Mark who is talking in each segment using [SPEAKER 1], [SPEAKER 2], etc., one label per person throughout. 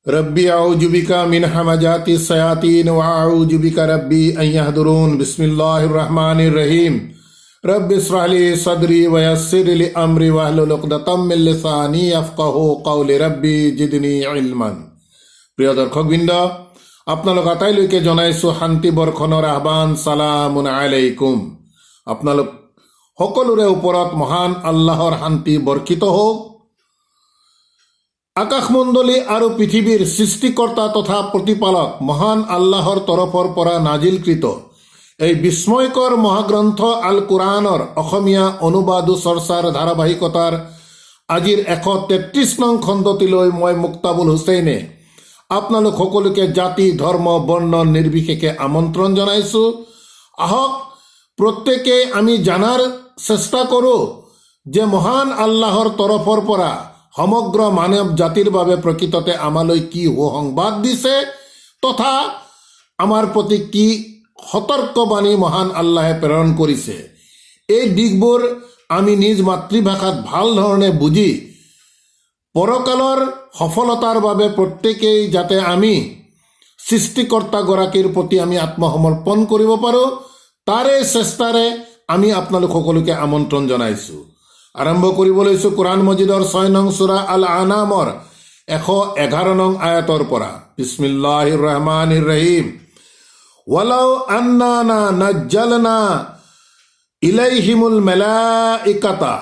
[SPEAKER 1] रब्बी आऊज़ु बिका मिन हमाजाति शयातीन व आऊज़ु बिका रब्बी अन यहदुरून। बिस्मिल्लाहिर रहमानिर रहीम। रब्बि इश्रह ली सदरी व यस्सिर ली अमरी वहलुल उक़दतम मिन लिसानी यफ़क़हू क़ौली रब्बी जिदनी इल्मन। প্ৰিয় দৰ্শকবৃন্দ, আপোনালোক আটাইলৈকে জনাইছোঁ শান্তি বৰ্ষণৰ আহ্বান। সালামুন আলাইকুম। আপোনালোক সকলোৰে ওপৰত মহান আল্লাহৰ শান্তি বৰ্ষিত হওক। আকাশমণ্ডলী আৰু পৃথিৱীৰ সৃষ্টিকৰ্তা তথা প্ৰতিপালক মহান আল্লাহৰ তৰফৰ পৰা নাজিলকৃত এই বিস্ময়কৰ মহাগ্ৰন্থ আল কুৰাণৰ অসমীয়া অনুবাদ চৰ্চাৰ ধাৰাবাহিকতাৰ আজিৰ 133 নং খণ্ডটিলৈ মই মুক্তাবুল হুছেইনে আপোনালোক সকলোকে জাতি ধৰ্ম বৰ্ণ নিৰ্বিশেষে আমন্ত্ৰণ জনাইছোঁ। আহক প্ৰত্যেকেই আমি জানাৰ চেষ্টা কৰোঁ যে মহান আল্লাহৰ তৰফৰ পৰা সমগ্ৰ মানৱ জাতিৰ বাবে প্ৰকৃততে আমালৈ কি সুসংবাদ দিছে তথা আমাৰ প্ৰতি কি সতৰ্কবাণী মহান আল্লাহে প্ৰেৰণ কৰিছে। এই দিশবোৰ আমি নিজ মাতৃভাষাত ভাল ধৰণে বুজি পৰকালৰ সফলতাৰ বাবে প্ৰত্যেকেই যাতে আমি সৃষ্টিকৰ্তাগৰাকীৰ প্ৰতি আমি আত্মসমৰ্পণ কৰিব পাৰোঁ তাৰে চেষ্টাৰে আমি আপোনালোক সকলোকে আমন্ত্ৰণ জনাইছোঁ। আৰম্ভ কৰিব লৈছোঁ কোৰআন মজিদৰ 6 নং সূৰা আল আনামৰ 111 নং আয়াতৰ পৰা। বিস্মিল্লাহিৰ ৰহমানিৰ ৰহিম। ওয়ালাউ আন্নানা নাজ্জালনা ইলাইহিমুল মালাইকাতা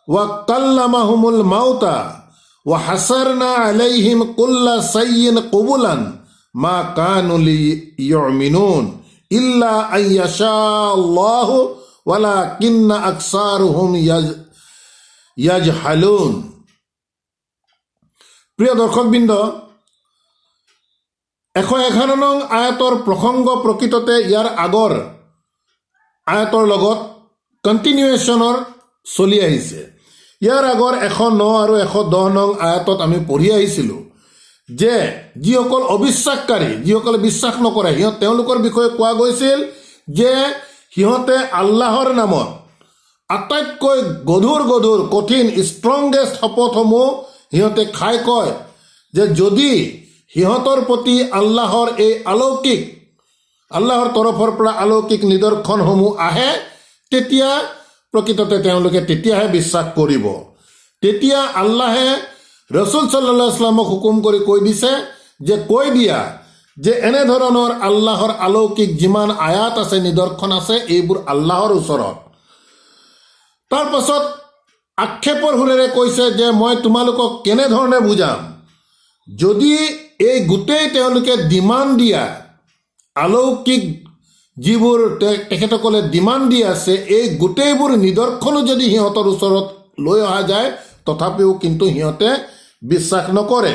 [SPEAKER 1] ওয়া কাল্লামাহুমুল মাউতা ওয়া হাসারনা আলাইহিম কুল্লা সাইয়িন কুবুলান মা কানু লিয়ুমিনুন ইল্লা আইয়াশা আল্লাহু ওয়ালাকিন্না আকসারুহুম ইয়াজহালুন। প্ৰিয় দৰ্শকবৃন্দ, 111 নং আয়াতৰ প্ৰসংগ প্ৰকৃততে ইয়াৰ আগৰ আয়াতৰ লগত কণ্টিনিউৱেশ্যনৰ চলি আহিছে। ইয়াৰ আগৰ 109 আৰু 110 নং আয়াতত আমি পঢ়ি আহিছিলোঁ যে যিসকল অবিশ্বাসকাৰী, যিসকলে বিশ্বাস নকৰে তেওঁলোকৰ বিষয়ে কোৱা গৈছিল যে সিহঁতে আল্লাহৰ নামত আটাইতকৈ গধুৰ কঠিন ষ্ট্ৰংগেষ্ট শপতসমূহ সিহঁতে খাই কয় যে যদি সিহঁতৰ প্ৰতি আল্লাহৰ এই আল্লাহৰ তৰফৰ পৰা অলৌকিক নিদৰ্শনসমূহ আহে তেতিয়া প্ৰকৃততে তেওঁলোকে তেতিয়াহে বিশ্বাস কৰিব। তেতিয়া আল্লাহে ৰসুল সাল্লাল্লাহু আলাইহি ওয়াসাল্লামক হুকুম কৰি কৈ দিছে যে কৈ দিয়া যে এনেধৰণৰ আল্লাহৰ অলৌকিক যিমান আয়াত আছে নিদৰ্শন আছে এইবোৰ আল্লাহৰ ওচৰত। তাৰ পাছত আক্ষেপৰ সুৰেৰে কৈছে যে মই তোমালোকক কেনেধৰণে বুজাম যদি এই গোটেই তেওঁলোকে ডিমাণ্ড দিয়া অলৌকিক যিবোৰ তেখেতসকলে ডিমাণ্ড দি আছে এই গোটেইবোৰ নিদৰ্শনো যদি সিহঁতৰ ওচৰত লৈ অহা যায় তথাপিও কিন্তু সিহঁতে বিশ্বাস নকৰে।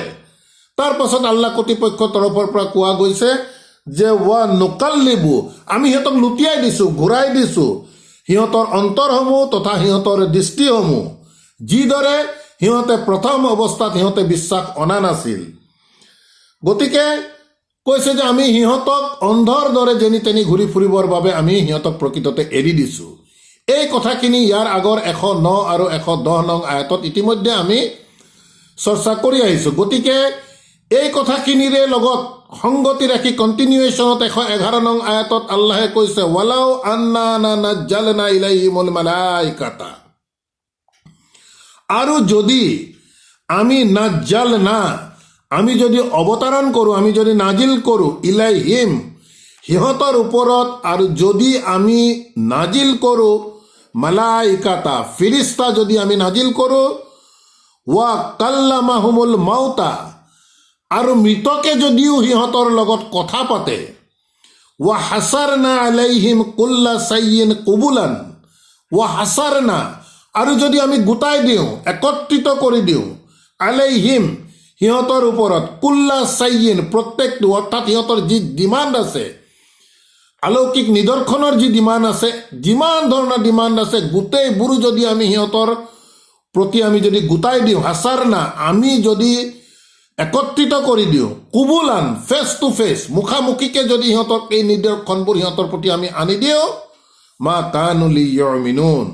[SPEAKER 1] তাৰ পাছত আল্লাহ কৰ্তৃপক্ষৰ তৰফৰ পৰা কোৱা গৈছে যে ৱা নুকাল্লিবু, আমি সিহঁতক লুটিয়াই দিছোঁ, ঘূৰাই দিছোঁ সিহঁতৰ অন্তৰসমূহ তথা সিহঁতৰ দৃষ্টিসমূহ, যিদৰে সিহঁতে প্ৰথম অৱস্থাত সিহঁতে বিশ্বাস অনা নাছিল। গতিকে কৈছে যে আমি সিহঁতক অন্ধৰ দৰে যেনি তেনি ঘূৰি ফুৰিবৰ বাবে আমি সিহঁতক প্ৰকৃততে এৰি দিছোঁ। এই কথাখিনি ইয়াৰ আগৰ 109 আৰু 110 নং আয়াতত ইতিমধ্যে আমি চৰ্চা কৰি আহিছোঁ। গতিকে এই কথাখিনিৰে লগত সংগতি ৰাখি কণ্টিনিউৱেশ্যনত 111 নং আয়াতত আল্লাহে কৈছে ওয়ালাউ আন্নানা নাজ্জালনা ইলাইহিমুল মালাইকাতা, আৰু যদি আমি আমি যদি অৱতাৰণ কৰোঁ, আমি যদি নাজিল কৰোঁ ইলাইহিম সিহঁতৰ ওপৰত, আৰু যদি আমি নাজিল কৰোঁ মালাইকাতা ফিৰিস্তা যদি আমি নাজিল কৰোঁ ওয়া কাল্লামাহুমুল মাউতা, আৰু মৃতকে যদিও সিহঁতৰ লগত কথা পাতে ওয়া হাসাৰনা আলাইহিম কুল্লা সাইয়িন কুবুলান ওয়া হাসাৰনা, আৰু যদি আমি গোটাই দিওঁ একত্ৰিত কৰি দিওঁ আলাইহিম সিহঁতৰ ওপৰত কুল্লা সাইয়িন প্ৰত্যেকটো, অৰ্থাৎ সিহঁতৰ যি ডিমাণ্ড আছে অলৌকিক নিদৰ্শনৰ যি ডিমাণ্ড আছে, যিমান ধৰণৰ ডিমাণ্ড আছে গোটেইবোৰো যদি আমি সিহঁতৰ প্ৰতি আমি যদি গোটাই দিওঁ হাসাৰনা, আমি যদি একত্ৰিত কৰি দিওঁ কুবুলান ফেচ টু ফেচ মুখামুখিকে যদি সিহঁতক এই নিদৰ্শনবোৰ সিহঁতৰ প্ৰতি আমি আনি দিওঁ মা কানু লিয়ুমিনুন,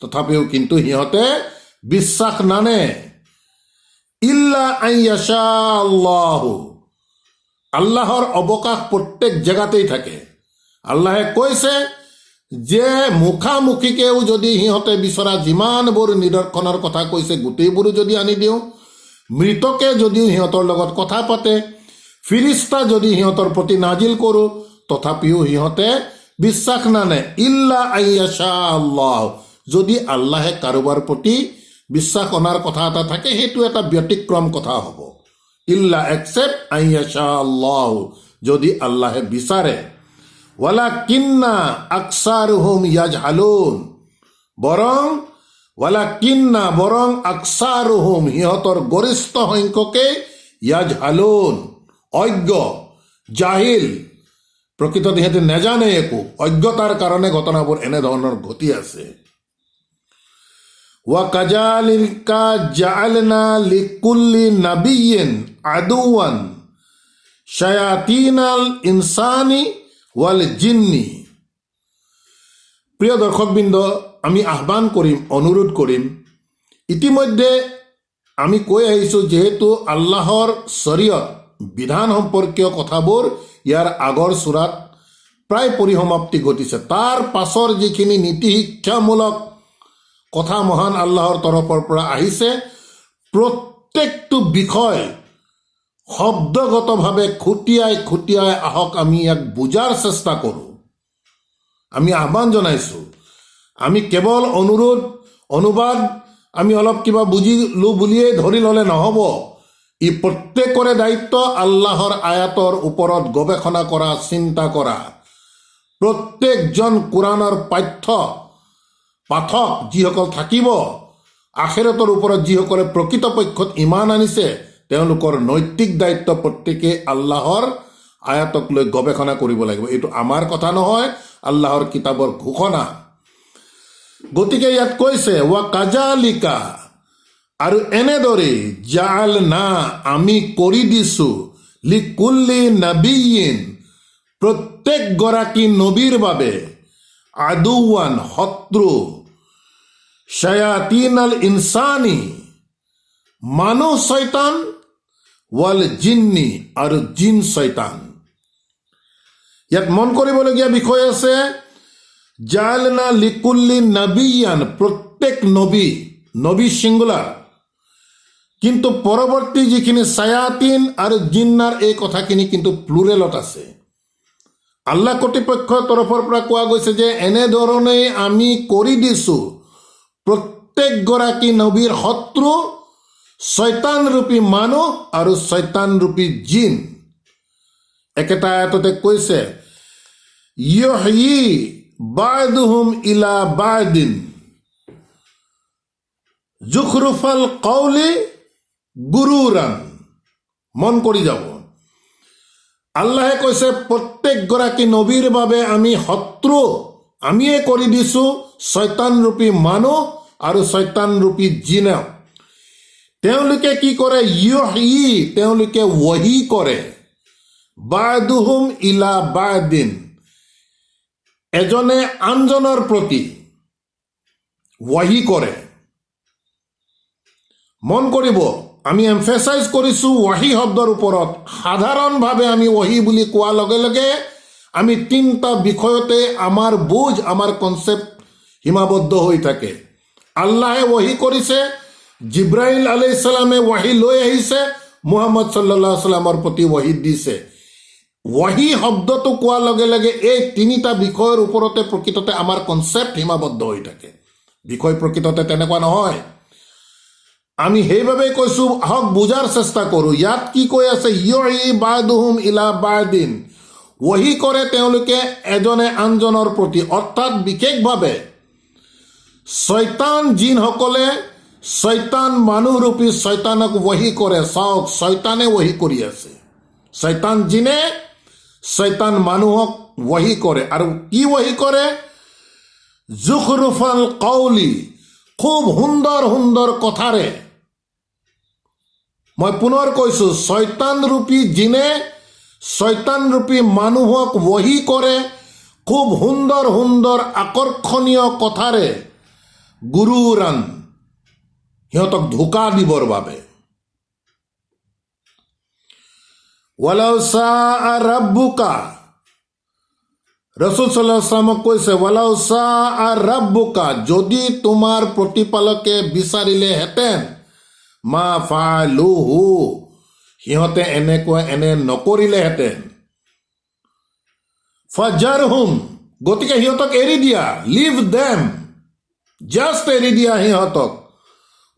[SPEAKER 1] তথাপিও কিন্তু সিহঁতে বিশ্বাস নানে। ইল্লা আন ইয়াশা আল্লাহ, আল্লাহৰ অৱকাশ প্ৰত্যেক জেগাতেই থাকে। আল্লাহে কৈছে যে মুখামুখিকেও যদি সিহঁতে বিচৰা যিমানবোৰ নিদৰ্শনৰ কথা কৈছে গোটেইবোৰো যদি আনি দিওঁ, মৃতকে যদিও সিহঁতৰ লগত কথা পাতে, ফিৰিস্তা যদি সিহঁতৰ প্ৰতি নাজিল কৰোঁ, তথাপিও সিহঁতে বিশ্বাস নানে। ইল্লা আন ইয়াশা আল্লাহ, যদি আল্লাহে কাৰোবাৰ প্ৰতি বিশ্বাস অনাৰ কথা এটা থাকে, সেইটো এটা ব্যতিক্ৰম কথা হ'ব। ইল্লা একচেপ্ট আন ইয়াশা আল্লাহ, যদি আল্লাহে বিচাৰে। ৱালাকিন্না আকসাৰুহুম ইয়াজহালুন, বৰং আকসাৰুহুম, সিহঁতৰ গৰিষ্ঠ সংখ্যকে ইয়াজহালুন, অজ্ঞ, জাহিল, প্ৰকৃততে সিহঁতে নেজানে একো, অজ্ঞতাৰ কাৰণে ঘটনাবোৰ এনেধৰণৰ ঘটি আছে। ওয়াকাজালিকা জাআলনা লিকুল্লি নাবিয়্যিন আদুওয়ান শায়াতিনাল ইনসানি ওয়াল জিন্নি। প্ৰিয় দৰ্শকবৃন্দ, আমি আহ্বান কৰিম, অনুৰোধ কৰিম, ইতিমধ্যে আমি কৈ আহিছোঁ যিহেতু আল্লাহৰ শৰীয়ত বিধান সম্পৰ্কীয় কথাবোৰ ইয়াৰ আগৰ চূড়াত প্ৰায় পৰিসমাপ্তি ঘটিছে। তাৰ পাছৰ যিখিনি নীতি শিক্ষামূলক কথা মহান আল্লাহৰ তৰফৰ পৰা আহিছে, প্ৰত্যেকটো বিষয় শব্দগতভাৱে খুটিয়াই আহক আমি ইয়াক বুজাৰ চেষ্টা কৰোঁ। আমি আহ্বান জনাইছোঁ, আমি কেৱল অনুবাদ আমি অলপ কিবা বুজিলো বুলিয়েই ধৰি ল'লে নহ'ব। ই প্ৰত্যেকৰে দায়িত্ব আল্লাহৰ আয়াতৰ ওপৰত গৱেষণা কৰা, চিন্তা কৰা। প্ৰত্যেকজন কোৰাণৰ পাঠক যিসকল থাকিব, আখিৰাতৰ ওপৰত যিসকলে প্ৰকৃতপক্ষত ইমান আনিছে, তেওঁলোকৰ নৈতিক দায়িত্ব প্ৰত্যেকেই আল্লাহৰ আয়াতক লৈ গৱেষণা কৰিব লাগিব। এইটো আমাৰ কথা নহয়, আল্লাহৰ কিতাপৰ ঘোষণা। গতিকে ইয়াত কৈছে ৱা কাজালিকা, আৰু এনেদৰে জাআলনা, আমি কৰি দিছোঁ, লিকুল্লি নাবিয়্যিন, প্ৰত্যেকগৰাকী নবীৰ বাবে, আদুৱান, শত্ৰু, শায়াতিনাল ইনসানি, মানুহ শয়তান, ওয়াল জিন্নি, আৰু জিন শয়তান। ইয়াত মন কৰিবলগীয়া বিষয় আছে, জাআলনা লিকুল্লি নাবিয়ান, প্ৰত্যেক নবী সিংগুলাৰ, কিন্তু পৰৱৰ্তী যিখিনি ছায়াতিন আৰু জিন্নাৰ এই কথাখিনি কিন্তু প্লুৰেলত আছে। আল্লাহ কৰ্তৃপক্ষৰ তৰফৰ পৰা কোৱা গৈছে যে এনেধৰণেই আমি কৰি দিছোঁ প্ৰত্যেকগৰাকী নবীৰ শত্ৰু শয়তানৰূপী মানুহ আৰু শয়তানৰূপী জিন। একেটা আয়াততে কৈছে ইউহয়ি বা'দুহুম ইলা বা'দিন জুখৰুফাল কওলি গুৰুৰান। মন কৰি যাব, আল্লাহে কৈছে প্ৰত্যেকগৰাকী নবীৰ বাবে আমি শত্ৰু আমিয়ে কৰি দিছোঁ শয়তানৰূপী মানুহ আৰু শয়তানৰূপী জিনক। তেওঁলোকে কি কৰে, ইউহয়ি, তেওঁলোকে ৱহী কৰে, বা'দুহুম ইলা বা'দিন, এজনে আনজনৰ প্ৰতি ৱহী কৰে। মন কৰিব, আমি এমফেচাইজ কৰিছোঁ ৱহী শব্দৰ ওপৰত। সাধাৰণভাৱে আমি ৱহী বুলি কোৱাৰ লগে লগে আমি 3টা বিষয়তে আমাৰ বুজ, আমাৰ কনচেপ্ট সীমাবদ্ধ হৈ থাকে। আল্লাহে ৱহী কৰিছে, জিব্ৰাইল আলাইহিছ সালামে ৱহী লৈ আহিছে, মুহাম্মদ সাল্লাল্লাহু আলাইহি সাল্লামৰ প্ৰতি ৱহী দিছে। ৱহী শব্দটো কোৱাৰ লগে লগে এই 3টা বিষয়ৰ ওপৰতে প্ৰকৃততে আমাৰ কনচেপ্ট সীমাবদ্ধ হৈ থাকে। বিষয় প্ৰকৃততে তেনেকুৱা নহয়। আমি সেইবাবেই কৈছোঁ আহক বুজাৰ চেষ্টা কৰোঁ। ইয়াত কি কৈ আছে, ইউহয়ি বা'দুহুম ইলা বা'দিন, ৱহী কৰে তেওঁলোকে এজনে আনজনৰ প্ৰতি, অৰ্থাৎ বিশেষভাৱে শয়তান জিনসকলে শয়তান মানুহৰূপী শয়তানক ৱহী কৰে। চাওক, শয়তানে ৱহী কৰি আছে, শয়তান জিনে শয়তান মানুহক ৱহী কৰে। আৰু কি ৱহী কৰে, জুখৰুফাল কওলি, খুব সুন্দৰ সুন্দৰ কথাৰে। মই পুনৰ কৈছোঁ, শয়তানৰূপী জিনে শয়তানৰূপী মানুহক ৱহী কৰে খুব সুন্দৰ সুন্দৰ আকৰ্ষণীয় কথাৰে, গুৰুৰান, সিহঁতক ধোকা দিবৰ বাবে। ৱালাউ শাআ ৰাব্বুকা, ৰাসূল সাল্লাল্লাহু আলাইহি ওয়াসাল্লামক কৈছে ৱালাউ শাআ ৰাব্বুকা, যদি তোমাৰ প্ৰতিপালকে বিচাৰিলেহেঁতেন, মা ফাআলুহু, সিহঁতে এনে নকৰিলেহেঁতেন। ফাজাৰহুম, গতিকে সিহঁতক এৰি দিয়া, লিভ দেম, জাষ্ট এৰি দিয়া সিহঁতক।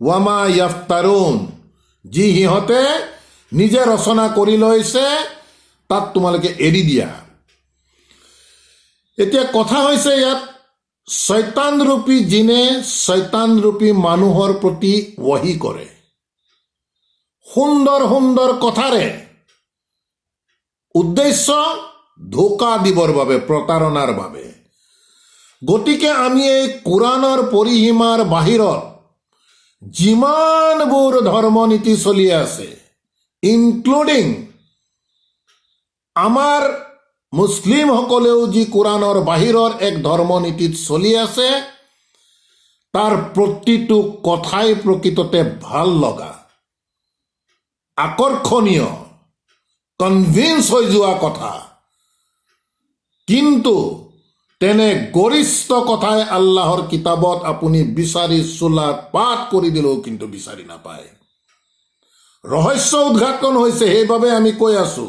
[SPEAKER 1] ৱামা ইয়াফতাৰুন, যি সিহঁতে নিজে ৰচনা কৰি লৈছে তাক তোমালোকে এৰি দিয়া। এতিয়া কথা হৈছে ইয়াত শয়তান ৰূপী জিনে শয়তান ৰূপী মানুহৰ প্ৰতি ৱহী কৰে সুন্দৰ সুন্দৰ কথাৰে, উদ্দেশ্য ধোকা দিবৰ বাবে, প্ৰতাৰণাৰ বাবে। গতিকে আমি এই কোৰাণৰ পৰিসীমাৰ বাহিৰত যিমানবোৰ ধৰ্মনীতি চলি আছে, ইনক্লুডিং আমাৰ মুছলিমসকলেও যি কোৰাণৰ বাহিৰৰ এক ধৰ্মনীতিত চলি আছে, তাৰ প্ৰতিটো কথাই প্ৰকৃততে ভাল লগা, আকৰ্ষণীয়, কনভিন্স হৈ যোৱা কথা। কিন্তু তেনে গৰিষ্ঠ কথাই আল্লাহৰ কিতাপত আপুনি বিচাৰি চোলাত পাঠ কৰি দিলেও কিন্তু বিচাৰি নাপায়। ৰহস্য উদ্ঘাটন হৈছে, সেইবাবে আমি কৈ আছো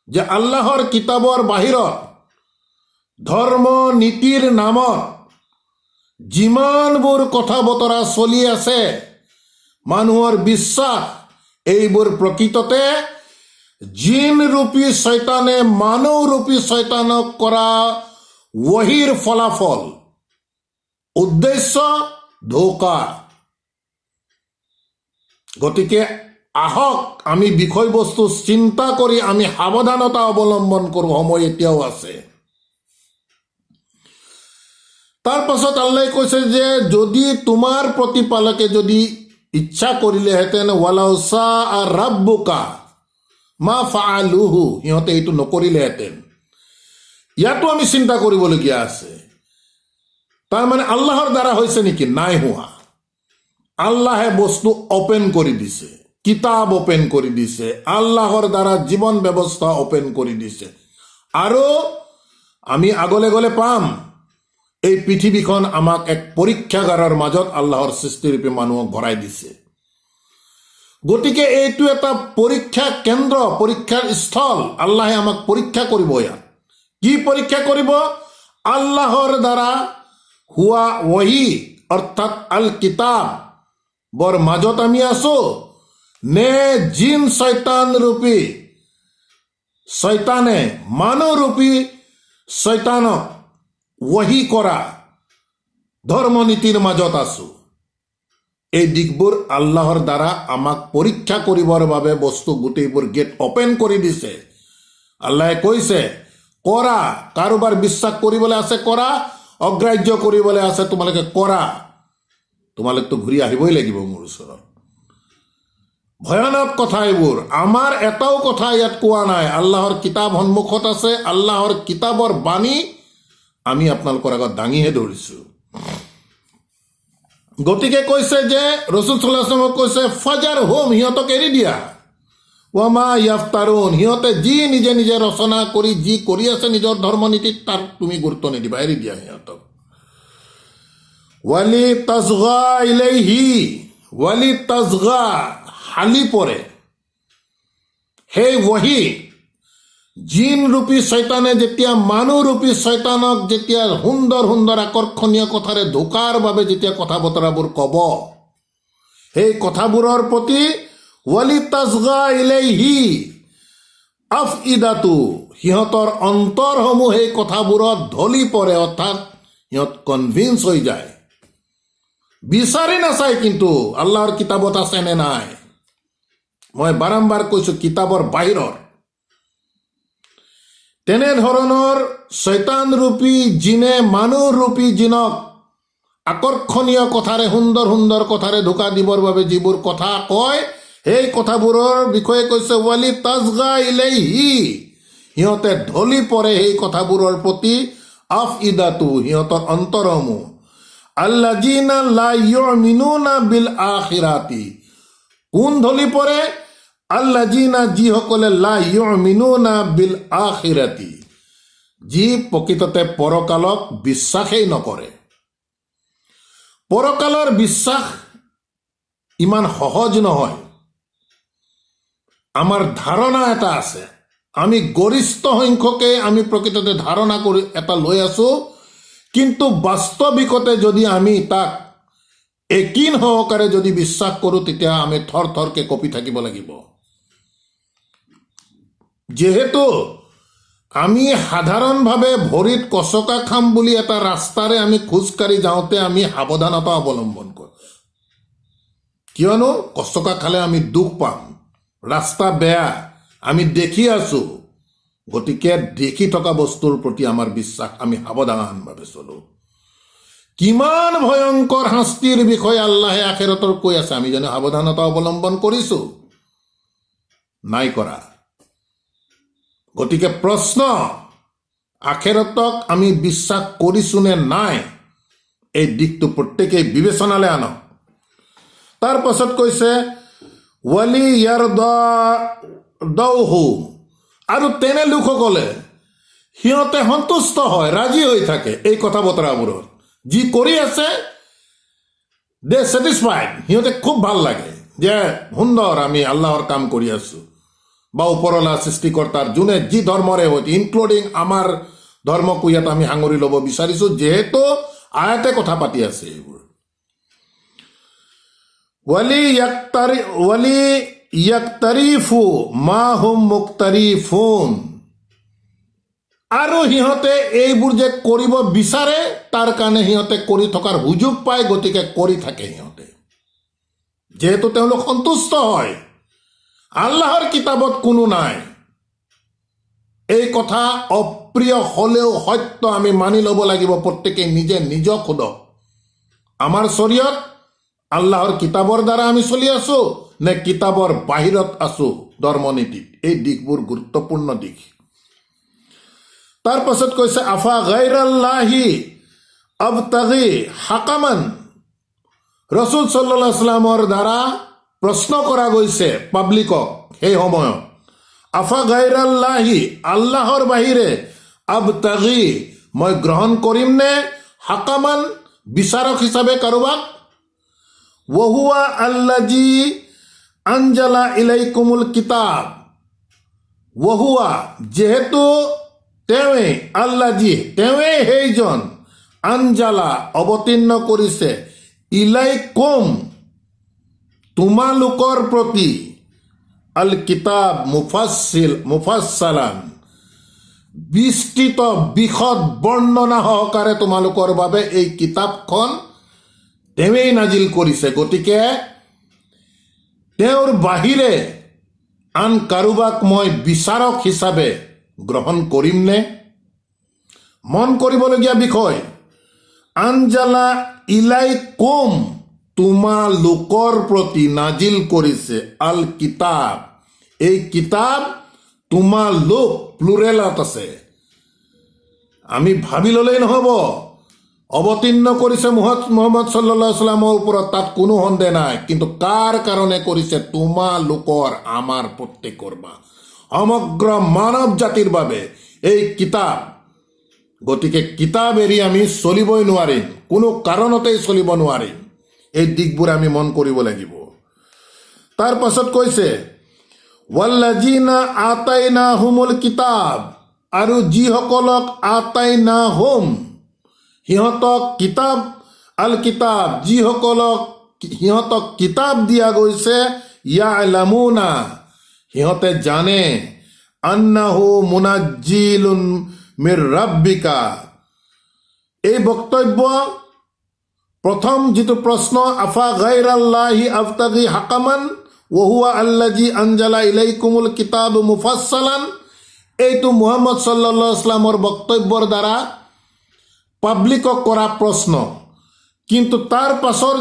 [SPEAKER 1] যে আল্লাহৰ কিতাপৰ বাহিৰত ধৰ্ম নীতিৰ নামত যিমানবোৰ কথা বতৰা চলি আছে, মানুহৰ বিশ্বাস, এইবোৰ প্ৰকৃততে জিন ৰূপী শয়তানে মানৱ ৰূপী শয়তানক কৰা ৱহীৰ ফলাফল, উদ্দেশ্য ধোকা। গতিকে আহক আমি বিষয়বস্তু চিন্তা কৰি আমি সাৱধানতা অৱলম্বন কৰোঁ, সময় এতিয়াও আছে। তাৰ পাছত আল্লাহে কৈছে যে যদি তোমাৰ প্ৰতিপালকে যদি ইচ্ছা কৰিলেহেঁতেন, ৱালাউ শাআ ৰাব্বুকা মা ফাআলুহু, সিহঁতে এইটো নকৰিলেহেঁতেন। ইয়াতো আমি চিন্তা কৰিবলগীয়া আছে। তাৰমানে আল্লাহৰ দ্বাৰা হৈছে নেকি? নাই হোৱা। আল্লাহে বস্তু অপেন কৰি দিছে, কিতাপ অপেন কৰি দিছে, আল্লাহৰ দ্বাৰা জীৱন ব্যৱস্থা অপেন কৰি দিছে। আৰু আমি আগলে গলে পাম এই পৃথিৱীখন আমাক এক পৰীক্ষাগাৰৰ মাজত আল্লাহৰ সৃষ্টিৰূপে মানুহক ভৰাই দিছে। গতিকে এইটো এটা পৰীক্ষা কেন্দ্ৰ, পৰীক্ষাৰ স্থল। আল্লাহে আমাক পৰীক্ষা কৰিব। ইয়াত কি পৰীক্ষা কৰিব? আল্লাহৰ দ্বাৰা হোৱা ৱহী অৰ্থাৎ আল কিতাব বৰ মাজত আমি আছো, নে জিন শয়তান ৰূপী শয়তানে মানৱ ৰূপী শয়তানক ৱহী কৰা ধৰ্মনীতিৰ মাজত আছো। এই দিশবোৰ আল্লাহৰ দ্বাৰা আমাক পৰীক্ষা কৰিবৰ বাবে বস্তু গোটেইবোৰ গেট অপেন কৰি দিছে। আল্লাহে কৈছে কৰা, কাৰোবাৰ বিশ্বাস কৰিবলৈ আছে কৰা, অগ্ৰাহ্য কৰিবলৈ আছে তোমালোকে কৰা, তোমালোকতো ঘূৰি আহিবই লাগিব মোৰ ওচৰত। ভয়ানক কথা এইবোৰ। আমাৰ এটাও কথা ইয়াত কোৱা নাই, আল্লাহৰ কিতাপ সন্মুখত আছে, আল্লাহৰ কিতাপৰ বাণী আমি আপোনালোকৰ আগত দাঙিহে ধৰিছো। গতিকে কৈছে যে ৰাসূল সাল্লাল্লাহু আলাইহি ওয়াসাল্লাম কৈছে ফাজাৰহুম, সিহঁতক এৰি দিয়া। ৱামা ইয়াফতাৰুন, সিহঁতে যি নিজে নিজে ৰচনা কৰি যি কৰি আছে নিজৰ ধৰ্মনীতিত, তাৰ তুমি গুৰুত্ব নিদিবা, এৰি দিয়া সিহঁতক। ৱালি তাজগা ইলাইহি, ৱালি তাজগা, হালি পৰে সেই ৱহী। জিন ৰূপী শয়তানে যেতিয়া মানুহ ৰূপী শয়তানক যেতিয়া সুন্দৰ সুন্দৰ আকৰ্ষণীয় কথাৰে ধোকাৰ বাবে যেতিয়া কথা বতৰাবোৰ কব, সেই কথাবোৰৰ প্ৰতি ৱালি তাজগা ইলাইহি আফইদাতু, সিহঁতৰ অন্তৰসমূহ সেই কথাবোৰত ঢলি পৰে, অৰ্থাৎ সিহঁত কনভিন্স হৈ যায়। বিচাৰি নাচায় কিন্তু আল্লাহৰ কিতাপত আছে নে নাই। মই বাৰম্বাৰ কৈছো কিতাপৰ বাহিৰৰ তেনেধৰণৰ শয়তান ৰূপী জিনে মানুহ ৰূপী জিনক আকৰ্ষণীয় কথাৰে, সুন্দৰ সুন্দৰ কথাৰে ধোকা দিবৰ বাবে যিবোৰ কথা কয়, সেই কথাবোৰৰ বিষয়ে কৈছে ৱালি তাজগা ইলাইহি, সিহঁতে ঢলি পৰে সেই কথাবোৰৰ প্ৰতি, আফইদাতু, সিহঁতৰ অন্তৰসমূহ, আল্লাযিনা লা ইউমিনুনা বিল আখিৰাতি, কোন ঢলি পৰে? আল্লাযীনা যিসকলে লা ইউমিনুনা বিল আখিৰাতি, যি প্ৰকৃততে পৰকালক বিশ্বাসেই নকৰে। পৰকালৰ বিশ্বাস ইমান সহজ নহয়। আমাৰ ধাৰণা এটা আছে, আমি গৰিষ্ঠ সংখ্যকে আমি প্ৰকৃততে ধাৰণা কৰি এটা লৈ আছো, কিন্তু বাস্তৱিকতে যদি আমি তাক একিন সহকাৰে যদি বিশ্বাস কৰোঁ, তেতিয়া আমি থৰ থৰকে কঁপি থাকিব লাগিব। যিহেতু আমি সাধাৰণভাৱে ভৰিত কচকা খাম বুলি এটা ৰাস্তাৰে আমি খোজকাঢ়ি যাওঁতে আমি সাৱধানতা অৱলম্বন কৰোঁ, কিয়নো কচকা খালে আমি দুখ পাম, ৰাস্তা বেয়া, আমি দেখি আছো। গতিকে দেখি থকা বস্তুৰ প্ৰতি আমাৰ বিশ্বাস, আমি সাৱধানভাৱে চলো। কিমান ভয়ংকৰ শাস্তিৰ বিষয়ে আল্লাহে আখিৰাতৰ কৈ আছে, আমি জানো সাৱধানতা অৱলম্বন কৰিছো? নাই কৰা। গতিকে প্ৰশ্ন, আখিৰাতক আমি বিশ্বাস কৰিছো নে নাই, এই দিশটো প্ৰত্যেকেই বিবেচনালৈ আনক। তাৰ পাছত কৈছে ৱালি ইয়াৰদাউহু, আৰু তেনে লোকসকলে সিহঁতে সন্তুষ্ট হয়, ৰাজি হৈ থাকে এই কথা বতৰাবোৰত। যি কৰি আছে দে ছেটিছফাইড, সিহঁতে খুব ভাল লাগে যে সুন্দৰ আমি আল্লাহৰ কাম কৰি আছো, বা ওপৰলা সৃষ্টিকৰ্তাৰ যোনে যি ধৰ্মৰে হয়, ইনক্লুডিং আমাৰ ধৰ্মকো ইয়াত আমি সাঙুৰি ল'ব বিচাৰিছো, যিহেতু আয়াতে কথা পাতি আছে এইবোৰ। ৱালি ইয়াক্তাৰিফু মা হুম মুক্তাৰিফুন, আৰু সিহঁতে এইবোৰ যে কৰিব বিচাৰে তাৰ কাৰণে সিহঁতে কৰি থকাৰ সুযোগ পায়, গতিকে কৰি থাকে সিহঁতে, যিহেতু তেওঁলোক সন্তুষ্ট হয়। আল্লাহৰ কিতাপত কোনো নাই। এই কথা অপ্ৰিয় হলেও সত্য, আমি মানি ল'ব লাগিব। প্ৰত্যেকে নিজে নিজক সোধক, আমাৰ শৰীয়ত আল্লাহৰ কিতাপৰ দ্বাৰা আমি চলি আছো নে কিতাপৰ বাহিৰত আছো ধৰ্মনীতিত? এই দিশবোৰ গুৰুত্বপূৰ্ণ দিশ। তাৰ পাছত কৈছে আফা গাইৰাল্লাহি আবতাগি হাকামান, ৰসুল সাল্লাল্লাহু আলাইহি ওয়াসাল্লামৰ দ্বাৰা প্ৰশ্ন কৰা গৈছে পাব্লিকক সেই সময়ত, আফা গাইৰাল্লাহি, আল্লাহৰ বাহিৰে, আবতাগি, মই গ্ৰহণ কৰিম নে, হাকামান, বিচাৰক হিচাপে কাৰোবাক, ওহুৱা আল্লাজি আনজালা ইলাইকুমুল কিতাব, ওহুৱা, যিহেতু তেৱে, আল্লাজি, তেৱে সেইজন, আনজালা, অৱতীৰ্ণ কৰিছে, ইলাইকুম, তোমালোকৰ প্ৰতি, আল কিতাব মুফাচ্ছালান, বিস্তৃত বিশদ বৰ্ণনা সহকাৰে তোমালোকৰ বাবে এই কিতাপখন তেৱেই নাজিল কৰিছে। গতিকে তেওঁৰ বাহিৰে আন কাৰোবাক মই বিচাৰক হিচাপে গ্ৰহণ কৰিম নে? মন কৰিবলগীয়া বিষয়, আনজালা ইলাইকুম, তোমালোকৰ প্ৰতি নাজিল কৰিছে, আল কিতাব, এই কিতাব তোমালোক প্লুৰেলত আছে। আমি ভাবি ল'লেই নহ'ব, অৱতীৰ্ণ কৰিছে মুহাম্মদ সাল্লাল্লাহু আলাইহি ওয়াসাল্লামৰ ওপৰত, তাত কোনো সন্দেহ নাই। কিন্তু কাৰ কাৰণে কৰিছে? তোমালোকৰ, আমাৰ প্ৰত্যেকৰ, বা সমগ্ৰ মানৱ জাতিৰ বাবে এই কিতাপ। গতিকে কিতাপ এৰি আমি চলিবই নোৱাৰিম, কোনো কাৰণতেই চলিব নোৱাৰিম। এই দিশবোৰ আমি মন কৰিব লাগিব। তাৰ পাছত কৈছে ৱাল্লাযীনা আতাইনাহুমুল কিতাব, আৰু যিসকলক আতাইনাহুম, সিহঁতক কিতাব, আল কিতাব, যিসকলক সিহঁতক কিতাব দিয়া গৈছে, ইয়ালামুনা, সিহঁতে জানে, আন্নাহু মুনাজ্জিলুন মিৰ ৰাব্বিকা। এই বক্তব্য, প্ৰথম যিটো প্ৰশ্ন, আফা গাইৰাল্লাহি আবতাগি হাকামান ওহুৱা আল্লাজি আনজালা ইলাইকুমুল কিতাব মুফাচ্ছালান, এইটো মুহাম্মদ সাল্লাল্লাহু আলাইহি ওয়াসাল্লামৰ বক্তব্যৰ দ্বাৰা পাব্লিকক কৰা প্ৰশ্ন। কিন্তু তাৰ পাছৰ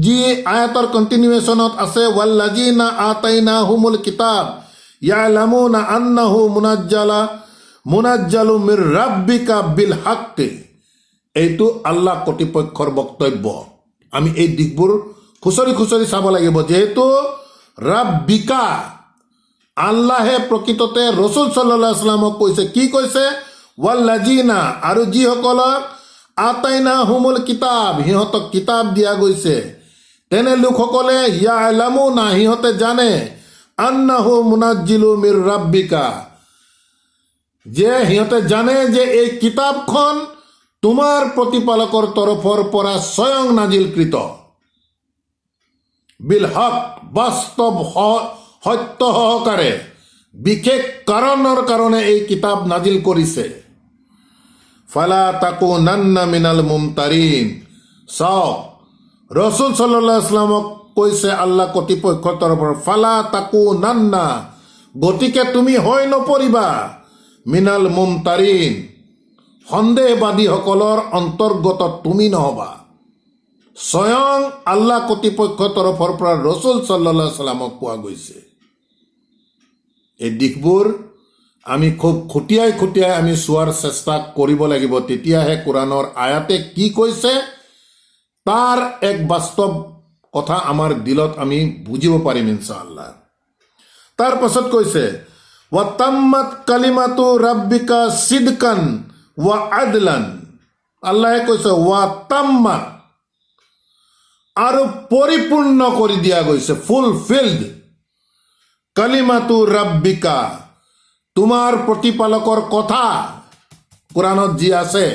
[SPEAKER 1] যি আয়াতৰ কণ্টিনিউৱেশ্যনত আছে, ৱাল্লাযীনা আতাইনাহুমুল কিতাব ইয়ালামুনা আন্নাহু মুনাজ্জালু মিৰ ৰাব্বিকা বিল হাক্কি, এইটো আল্লাহ কৰ্তৃপক্ষৰ বক্তব্য। আমি এই দিশবোৰ খুচৰি খুচৰি চাব লাগিব। যিহেতু ৰাব্বিকা, আল্লাহে প্ৰকৃততে ৰসুল সাল্লাল্লাহু আলাইহি ওয়াসাল্লামক কৈছে, কি কৈছে? ৱাল্লাযিনা, আৰু যিসকলক আতাইনাহুমুল কিতাব, সিহঁতক কিতাপ দিয়া গৈছে, তেনে লোকসকলে ইয়ালামুনা, সিহঁতে জানে, আন্নাহু মুনাজ্জিলু মিৰ ৰাব্বিকা, যে সিহঁতে জানে যে এই কিতাপখন তোমাৰ প্ৰতিপালকৰ তৰফৰ পৰা স্বয়ং নাজিলকৃত, বিল হক, বাস্তৱ সত্য সহকাৰে, বিশেষ কাৰণৰ কাৰণে এই কিতাপ নাজিল কৰিছে। ফালা তাকুনান্না মিনাল মুমতাৰিন, চাওক ৰসুল সাল্লাল্লাহু আলাইহি ওয়াসাল্লামক কৈছে আল্লাহ কৰ্তৃপক্ষৰ তৰফৰ, ফালা তাকুনান্না, গতিকে তুমি হৈ নপৰিবা, মিনাল মুমতাৰিন, সন্দেহবাদীসকলৰ অন্তৰ্গত তুমি নহবা। স্বয়ং আল্লাহ কৰ্তৃপক্ষৰ তৰফৰ পৰা ৰসুল সাল্লাল্লাহু আলাইহি ওয়াসাল্লামক কোৱা গৈছে। এই দিশবোৰ আমি খুব খুটিয়াই খুটিয়াই আমি চোৱাৰ চেষ্টা কৰিব লাগিব, তেতিয়াহে কোৰাণৰ আয়াতে কি কৈছে তাৰ এক বাস্তৱ কথা আমাৰ দিলত আমি বুজিব পাৰিম ইনশাআল্লাহ। তাৰ পাছত কৈছে, ওয়াতাম্মাত কালিমাতু ৰাব্বিকা সিদকান ওয়া আদলান, আল্লাহে কৈছে ওয়াতাম্মাত, আৰু পৰিপূৰ্ণ কৰি দিয়া গৈছে, ফুলফিল্ড, কালিমাতু ৰাব্বিকা, তোমাৰ প্ৰতিপালকৰ কথা কোৰাণত যি আছে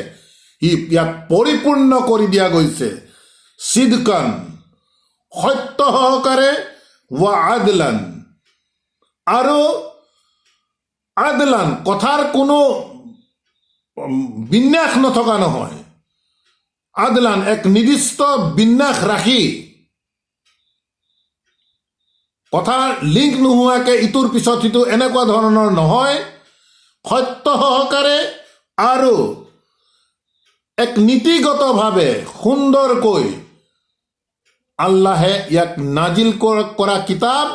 [SPEAKER 1] ইয়াক পৰিপূৰ্ণ কৰি দিয়া গৈছে, সিদকান, সত্য সহকাৰে, ওয়া আদলান, আৰু আদলান, কথাৰ কোনো বিন্যাস নথকা নহয়, আদলান, এক নিৰ্দিষ্ট বিন্যাস ৰাখি, কথাৰ লিংক নোহোৱাকে ইটোৰ পিছত সিটো এনেকুৱা ধৰণৰ নহয়, সত্য সহকাৰে আৰু এক নীতিগতভাৱে সুন্দৰকৈ আল্লাহে ইয়াক নাজিল কৰা কিতাপ,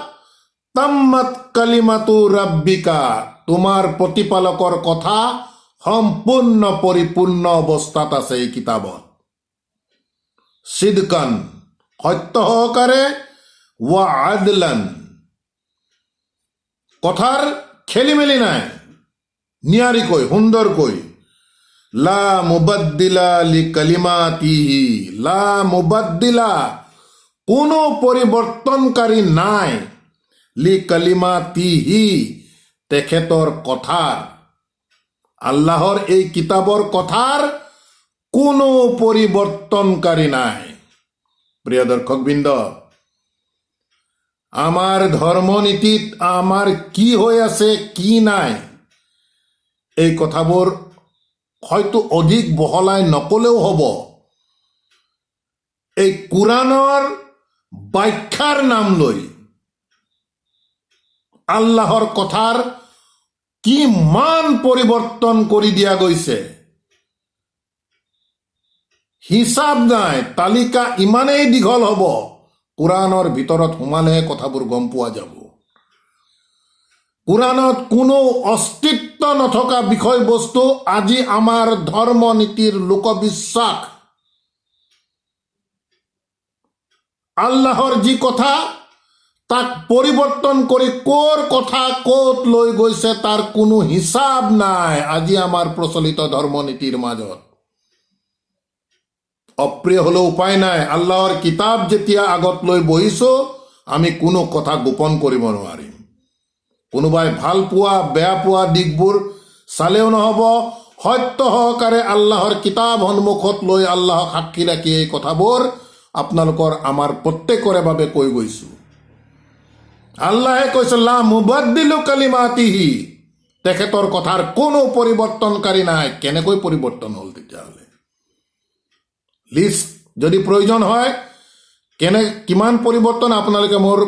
[SPEAKER 1] তাম্মাত কালিমাতু ৰাব্বিকা, তোমাৰ প্ৰতিপালকৰ কথা সম্পূৰ্ণ পৰিপূৰ্ণ অৱস্থাত আছে এই কিতাপত, সিদকান, সত্য সহকাৰে, ওয়া আদলান, কথাৰ খেলি মেলি নাই, নিয়াৰিকৈ সুন্দৰকৈ, লা মুবাদ্দিলা লি কালিমাতিহি, লা মুবাদ্দিলা, কোনো পৰিৱৰ্তনকাৰী নাই, লি কালিমাতিহি, তেখেতৰ কথাৰ, আল্লাহৰ এই কিতাপৰ কথাৰ কোনো পৰিৱৰ্তনকাৰী নাই। প্ৰিয় দৰ্শকবৃন্দ, আমাৰ ধৰ্মনীতিত আমাৰ কি হৈ আছে কি নাই, এই কথাবোৰ হয়তো অধিক বহলাই নকলেও হ'ব। এই কোৰাণৰ ব্যাখ্যাৰ নাম লৈ আল্লাহৰ কথাৰ কিমান পৰিৱৰ্তন কৰি দিয়া গৈছে, হিচাপ নাই, তালিকা ইমানেই দীঘল হ'ব, কোৰাণৰ ভিতৰত সোমালেহে কথাবোৰ গম পোৱা যাব। কোৰাণত কোনো অস্তিত্ব নথকা বিষয়বস্তু আজি আমাৰ ধৰ্ম নীতিৰ লোকবিশ্বাস, আল্লাহৰ যি কথা তাক পৰিৱৰ্তন কৰি ক'ৰ কথা ক'ত লৈ গৈছে তাৰ কোনো হিচাপ নাই আজি আমাৰ প্ৰচলিত ধৰ্ম নীতিৰ মাজত। অপ্ৰিয় হলেও উপায় নাই, আল্লাহৰ কিতাপ যেতিয়া আগত লৈ বহিছো আমি কোনো কথা গোপন কৰিব নোৱাৰিম। কোনোবাই ভাল পোৱা বেয়া পোৱা দিশবোৰ চালেও নহব, সত্য সহকাৰে আল্লাহৰ কিতাপ সন্মুখত লৈ আল্লাহক সাক্ষী ৰাখি এই কথাবোৰ আপোনালোকৰ আমাৰ প্ৰত্যেকৰে বাবে কৈ গৈছো। আল্লাহে কৈছে লা মুবাদ্দিলু কালিমাতিহি, তেখেতৰ কথাৰ কোনো পৰিৱৰ্তনকাৰী নাই। কেনেকৈ পৰিৱৰ্তন হ'ল তেতিয়াহ'লে? লিষ্ট যদি প্ৰয়োজন হয় কিমান পৰিৱৰ্তন আপোনালোকে মোৰ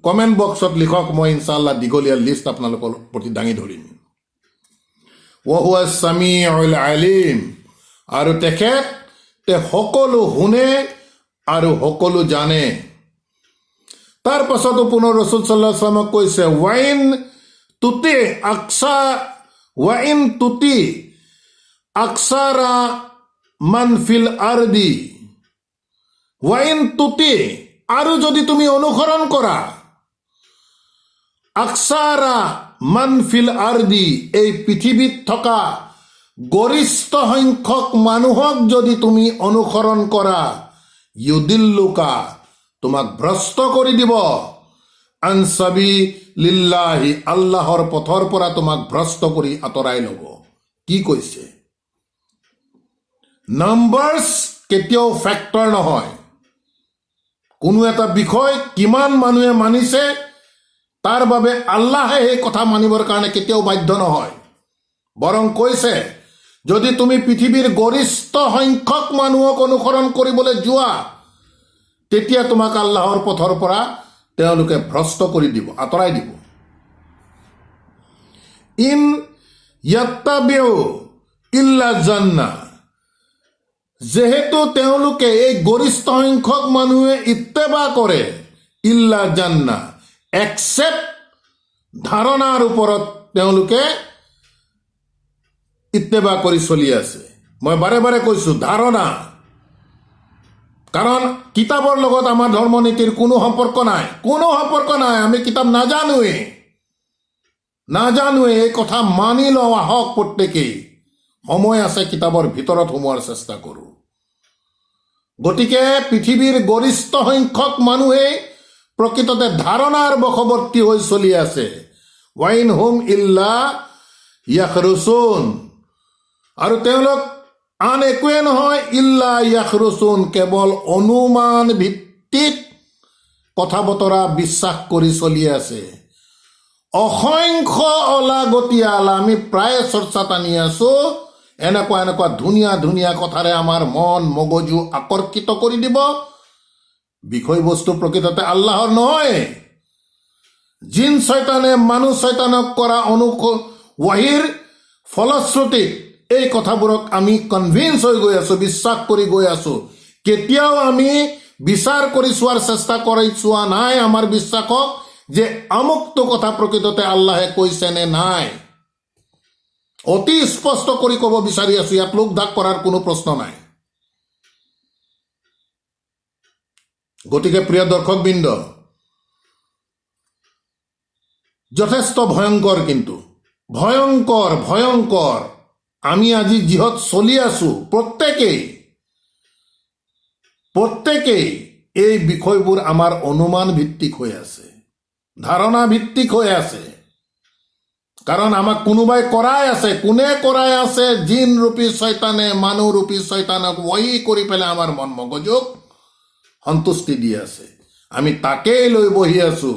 [SPEAKER 1] কমেণ্ট বক্সত লিখক, মই ইনশাআল্লাহ দীঘলীয়া লিষ্ট আপোনালোকৰ প্ৰতি দাঙি ধৰিম। ওয়া হুৱাছ সামিউল আলিম, আৰু তেখেতে সকলো শুনে আৰু সকলো জানে। তাৰ পাছতো পুনৰ ৰসুল সাল্লাল্লাহু আলাইহি ওয়াসাল্লামক কৈছে ওয়াইন তুতি আকসাৰা মান ফিল আৰদি, ওয়াইন তুতি, আৰু যদি তুমি অনুসৰণ কৰা আকসাৰা মান ফিল আৰদি, এই পৃথিৱীত থকা গৰিষ্ঠ সংখ্যক মানুহক যদি তুমি অনুসৰণ কৰা, ইউদিল্লুকা, তোমাক ভ্ৰষ্ট কৰি দিব, আন সাবিলিল্লাহি, আল্লাহৰ পথৰ পৰা তোমাক ভ্ৰষ্ট কৰি আঁতৰাই ল'ব। কি কৈছে? নাম্বাৰ্ছ কেতিয়াও ফেক্টৰ নহয়। কোনো এটা বিষয় কিমান মানুহে মানিছে তাৰ বাবে আল্লাহে সেই কথা মানিবৰ কাৰণে কেতিয়াও বাধ্য নহয়। বৰং কৈছে, যদি তুমি পৃথিৱীৰ গৰিষ্ঠ সংখ্যক মানুহক অনুসৰণ কৰিবলৈ যোৱা, তেতিয়া তোমাক আল্লাহৰ পথৰ পৰা তেওঁলোকে ভ্ৰষ্ট কৰি দিব, আঁতৰাই দিব। ইন ইয়াত্তাবিউ ইল্লা জান্না, যেহেতু তেওঁলোকে এই গৰিষ্ঠ সংখ্যক মানুহে ইত্তেবা কৰে, ইল্লা জান্না, একচেপ্ট ধাৰণাৰ ওপৰত তেওঁলোকে ইত্তেবা কৰি চলি আছে। মই বাৰে বাৰে কৈছো ধাৰণা, কাৰণ কিতাপৰ লগত আমাৰ ধৰ্মনীতিৰ কোনো সম্পৰ্ক নাই, কোনো সম্পৰ্ক নাই। আমি কিতাপ নাজানোৱে, এই কথা মানি লওঁ। আহক প্ৰত্যেকেই, সময় আছে, কিতাপৰ ভিতৰত সোমোৱাৰ চেষ্টা কৰোঁ। গতিকে পৃথিৱীৰ গৰিষ্ঠ সংখ্যক মানুহেই প্ৰকৃততে ধাৰণাৰ বশৱৰ্তী হৈ চলি আছে। ৱাইন হুম ইল্লা ইয়াখৰুচুন, আৰু তেওঁলোক আন একোৱে নহয়, ইল্লা ইয়াখৰুচুন, কেৱল অনুমান ভিত্তিক কথা বতৰা বিশ্বাস কৰি চলি আছে। অসংখ্য অলাগতিয়াল, আমি প্ৰায় চৰ্চাত আনি আছো, এনেকুৱা ধুনীয়া ধুনীয়া কথাৰে আমাৰ মন মগজু আকৰ্ষিত কৰি দিব। বিষয়বস্তু প্ৰকৃততে আল্লাহৰ নহয়। জিন শয়তানে মানুহ শয়তানক কৰা ৱাহিৰ ফলশ্ৰুতিত এই কথাবোৰক আমি কনভিন্স হৈ গৈ আছো, বিশ্বাস কৰি গৈ আছো। কেতিয়াও আমি বিচাৰ কৰি চোৱাৰ চেষ্টা কৰি চোৱা নাই আমাৰ বিশ্বাসক, যে আমুকটো কথা প্ৰকৃততে আল্লাহে কৈছে নে নাই। অতি স্পষ্ট কৰি ক'ব বিচাৰি আছো, ইয়াত লোক দাগ কৰাৰ কোনো প্ৰশ্ন নাই। গতিকে প্ৰিয় দৰ্শকবৃন্দ, যথেষ্ট ভয়ংকৰ, কিন্তু ভয়ংকৰ আমি আজি যিহত চলি আছো, প্ৰত্যেকেই এই বিষয়বোৰ আমাৰ অনুমান ভিত্তিক হৈ আছে, ধাৰণা ভিত্তিক হৈ আছে। কাৰণ আমাক কোনোবাই কৰাই আছে। কোনে কৰাই আছে? জিন ৰূপী শয়তানে মানুহ ৰূপী শয়তানক ৱাহি কৰি পেলাই আমাৰ মন মগজুক সন্তুষ্টি দি আছে। আমি তাকেই লৈ বহি আছো।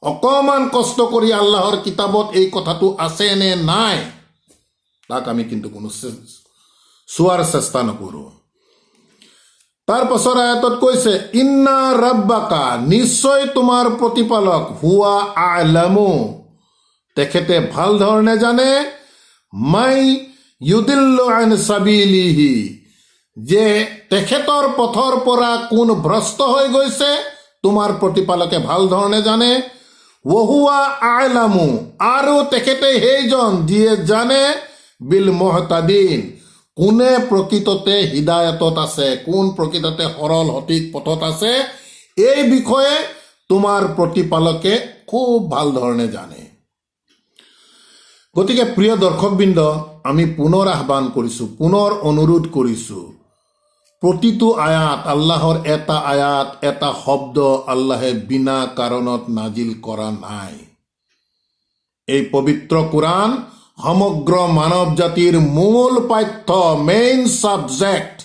[SPEAKER 1] অকমান কষ্ট কৰি আল্লাহৰ কিতাপত এই কথাটো আছে নে নাই, তাক আমি কিন্তু কোনো চোৱাৰ চেষ্টা নকৰো। তাৰ পাছৰ আয়াতত কৈছে, ইন্না ৰাব্বাকা, নিশ্চয় তোমাৰ প্ৰতিপালক, হুৱা আ'লামু, তেখেতে ভাল ধৰণে জানে, মাই ইউদিল্লু আন সাবিলিহি, যে তেখেতৰ পথৰ পৰা কোন ভ্ৰষ্ট হৈ গৈছে, তোমাৰ প্ৰতিপালকে ভাল ধৰণে জানে। ওহুৱা আ'লামু, আৰু তেখেতে সেইজন যিয়ে জানে, বিল মুহতাদিন, কোনে প্ৰকৃততে হিদায়তত আছে, কোন প্ৰকৃততে সৰল সঠিক পথত আছে, এই বিষয়ে তোমাৰ প্ৰতিপালকে খুব ভাল ধৰণে জানে। গতিকে প্ৰিয় দৰ্শকবৃন্দ, আমি পুনৰ আহ্বান কৰিছো, পুনৰ অনুৰোধ কৰিছো, প্ৰতিটো আয়াত, আল্লাহৰ এটা আয়াত, এটা শব্দ আল্লাহে বিনা কাৰণত নাজিল কৰা নাই। এই পবিত্ৰ কোৰাণ সমগ্ৰ মানৱ জাতিৰ মূল পাঠ্য, মেইন ছাবজেক্ট,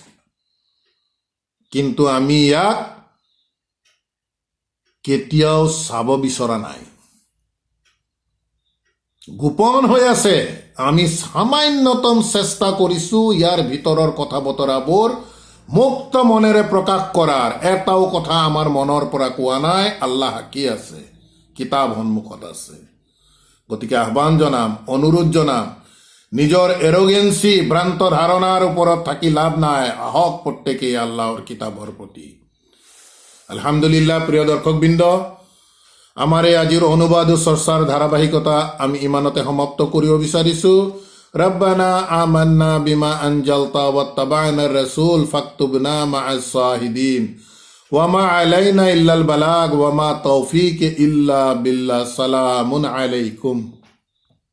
[SPEAKER 1] কিন্তু আমি ইয়াক কেতিয়াও চাব বিচৰা নাই, গোপন হৈ আছে। আমি সামান্যতম চেষ্টা কৰিছো ইয়াৰ ভিতৰৰ কথা বতৰাবোৰ মুক্ত মনেৰে প্ৰকাশ কৰাৰ। এটাও কথা আমাৰ মনৰ পৰা কোৱা নাই। আল্লাহ সাক্ষী আছে, কিতাপ সন্মুখত আছে। গতিকে আহ্বান জনাম, অনুৰোধ জনাম, নিজৰ এৰোগেঞ্চি, ভ্ৰান্ত ধাৰণাৰ ওপৰত থাকি লাভ নাই। আহক প্ৰত্যেকেই আল্লাহৰ কিতাপৰ প্ৰতি। আলহামদুলিল্লাহ। প্ৰিয় দৰ্শকবৃন্দ, আমাৰ এই আজিৰ অনুবাদ ও চৰ্চাৰ ধাৰাবাহিকতা আমি ইমানতে সমাপ্ত কৰিব বিচাৰিছো। ৰব্বানা আমান্না বিমা আনজালতা ওয়াত্তাবা'না ৰাসূল ফাকতুবনা মা'আস শাহিদিন। ওয়ামা আলাইনা ইল্লাল বালাগ ওয়ামা তৌফিক ইল্লা বিল্লাহ সালামুন আলাইকুম।